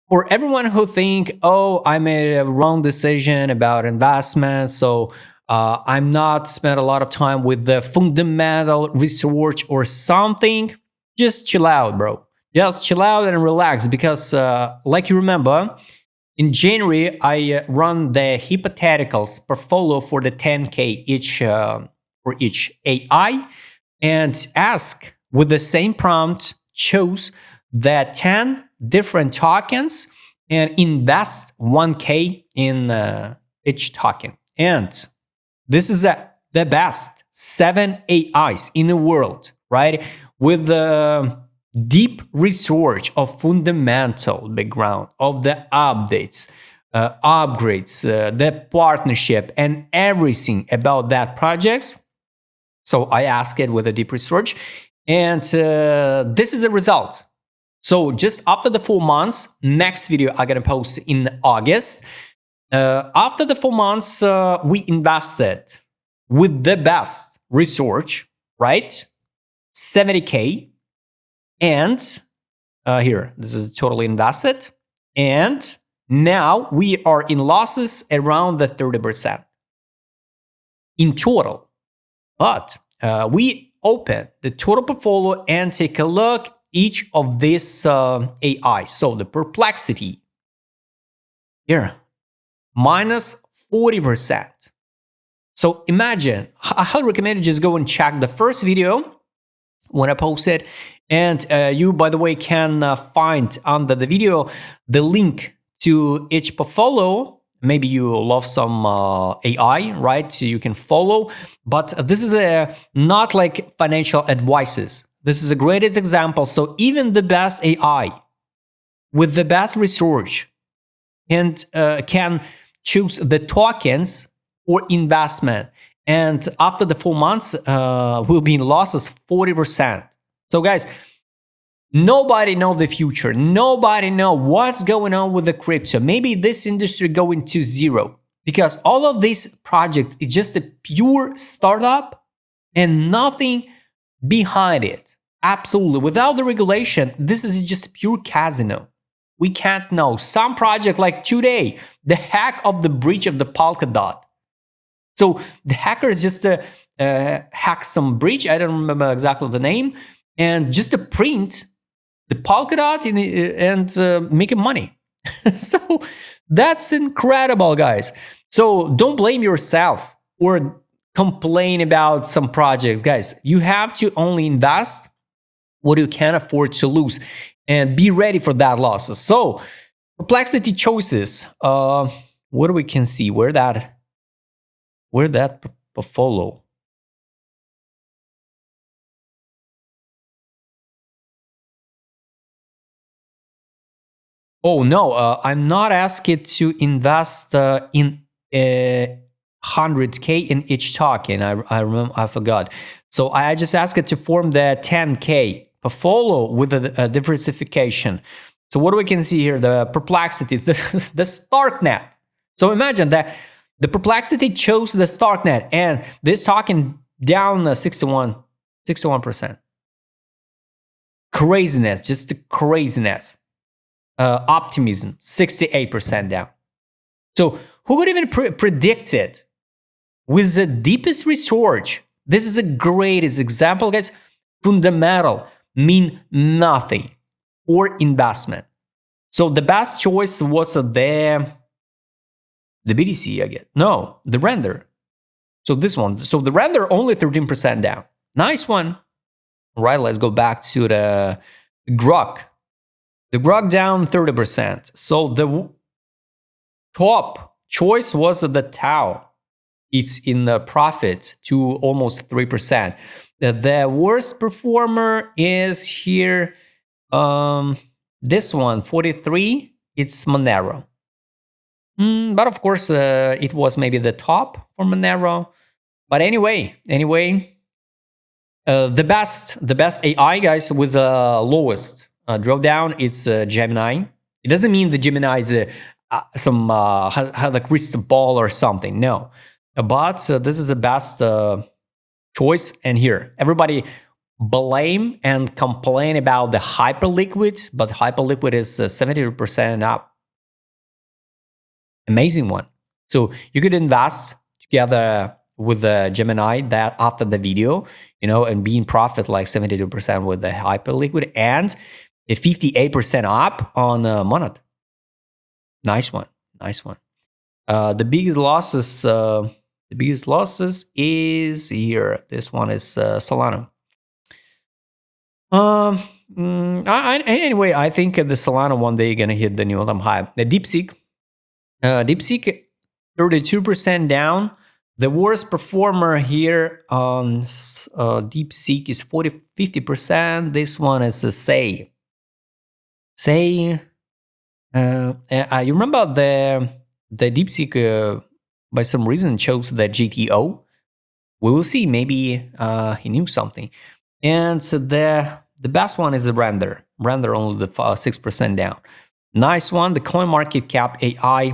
For everyone who think, oh, I made a wrong decision about investment, so I'm not spent a lot of time with the fundamental research or something, just chill out, bro. Just chill out and relax because, like you remember, in January, I run the hypotheticals portfolio for the 10K each for each AI and ask with the same prompt, choose the 10 different tokens and invest 1K in each token. And this is the best 7 AIs in the world, right? With the deep research of fundamental background of the updates, upgrades, the partnership, and everything about that projects. So I ask it with a deep research, and this is the result. So just after the 4 months, next video I'm gonna post in August. After the 4 months, we invested with the best research, right? 70K, and here, this is totally invested. And now we are in losses around the 30% in total. But we open the total portfolio and take a look each of these AI. So the perplexity here, minus 40%. So imagine, I highly recommend you just go and check the first video when I post it. And you, by the way, can find under the video the link to each portfolio. Maybe you love some AI, right? So you can follow. But this is not like financial advices. This is a great example. So even the best AI with the best research and can choose the tokens or investment. And after the 4 months, we'll be in losses 40%. So guys, nobody knows the future. Nobody knows what's going on with the crypto. Maybe this industry going to zero because all of these projects is just a pure startup and nothing behind it. Absolutely. Without the regulation, this is just a pure casino. We can't know. Some project like today, the hack of the breach of the Polkadot. So the hackers just hack some breach. I don't remember exactly the name. And just to print the Polkadot and making money. So that's incredible, guys. So don't blame yourself or complain about some project. Guys, you have to only invest what you can afford to lose and be ready for that losses. So perplexity choices. What do we can see? Where that portfolio? Oh no, I'm not asking to invest in 100K in each token. I remember, I forgot. So I just asked it to form the 10K portfolio with a diversification. So what do we can see here? The perplexity, the Starknet. So imagine that the perplexity chose the Starknet, and this token down 61%. Craziness, just craziness. Optimism, 68% down. So who could even predict it? With the deepest research, this is the greatest example, guys. Fundamental mean nothing or investment. So the best choice was the BTC, I get. No, the render. So this one. So the render only 13% down. Nice one. All right, let's go back to the Grok. The Grok down 30%. So the top choice was the Tau. It's in the profit to almost 3%. The worst performer is here. This one, 43. It's Monero. But of course, it was maybe the top for Monero. But anyway, the best AI, guys, with the lowest drawdown, it's Gemini. It doesn't mean the Gemini is some have a crystal ball or something. No, but this is the best choice. And here, everybody blame and complain about the hyperliquid, but hyperliquid is 70% up. Amazing one. So you could invest together with the Gemini that after the video, and be in profit like 72% with the hyperliquid and a 58% up on Monad. Nice one. The biggest losses is here. This one is Solana. Anyway, I think the Solana one day gonna hit the new all-time high. The DeepSeek 32% down. The worst performer here on DeepSeek is 50%. This one is a Say. You remember the DeepSeek by some reason chose the GTO. We will see. Maybe he knew something. And so the best one is the Render. Render only the 6% down. Nice one. The CoinMarketCap AI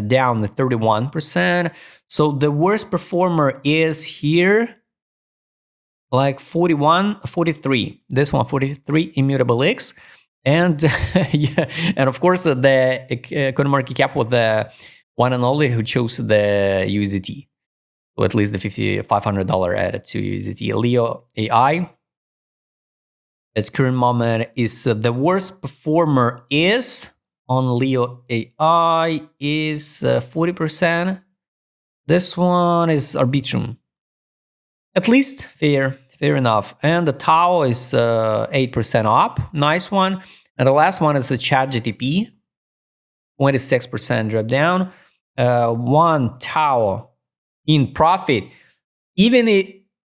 down the 31%. So the worst performer is here, like 43. This one, 43, Immutable X. And yeah, and of course the CoinMarketCap was the one and only who chose the USDT. So at least the $500 added to USDT. Leo AI, its current moment is the worst performer is on Leo AI is 40%. This one is Arbitrum. At least fair enough. And the Tau is 8% up. Nice one. And the last one is the ChatGPT. 26% drop down. One Tau in profit. Even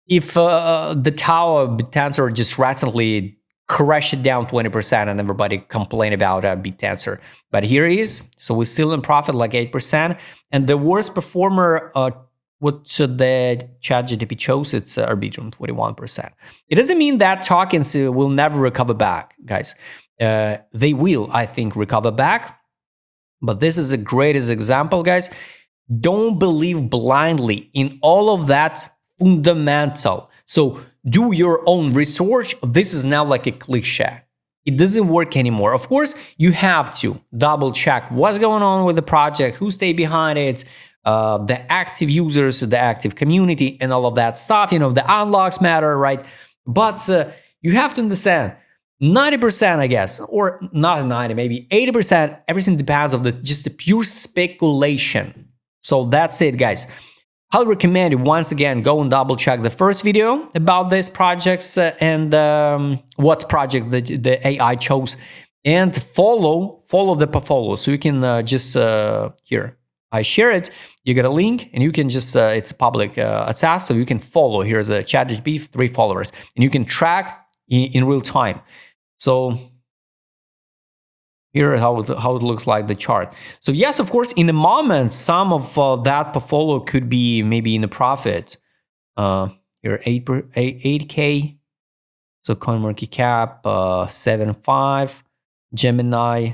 if the Tau BitTensor just recently crashed it down 20% and everybody complained about BitTensor. But here it is. So we're still in profit like 8%. And the worst performer what the ChatGPT chose, it's Arbitrum, 41%. It doesn't mean that tokens will never recover back, guys. They will, I think, recover back. But this is the greatest example, guys. Don't believe blindly in all of that fundamental. So do your own research. This is now like a cliche. It doesn't work anymore. Of course, you have to double check what's going on with the project, who stay behind it, the active users, the active community, and all of that stuff. The unlocks matter, right? But you have to understand, 90%, I guess, or not 90, maybe 80%, everything depends on just the pure speculation. So that's it, guys. I'll recommend you once again go and double check the first video about these projects and what project the AI chose, and follow the portfolio. So you can just here. I share it. You get a link, and you can just it's a public access, so you can follow. Here's a ChatGPT 3 followers, and you can track in real time. So here how it looks like the chart. So yes, of course, in the moment, some of that portfolio could be maybe in the profit. Here 8K. So CoinMarketCap 7.5. Gemini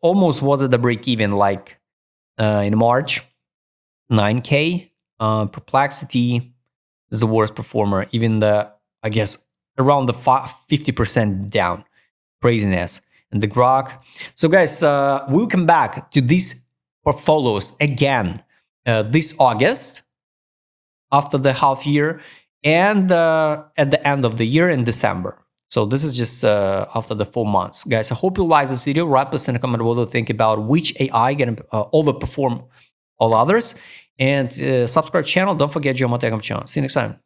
almost was at the break even, like in March. 9K. Perplexity is the worst performer. Even I guess around the 50% down. Craziness. And the Grok. So guys, we'll come back to these portfolios again this August after the half year, and at the end of the year in December. So this is just after the 4 months. Guys, I hope you like this video. Write us in a comment below to think about which AI gonna overperform all others. And subscribe channel. Don't forget your channel. See you next time.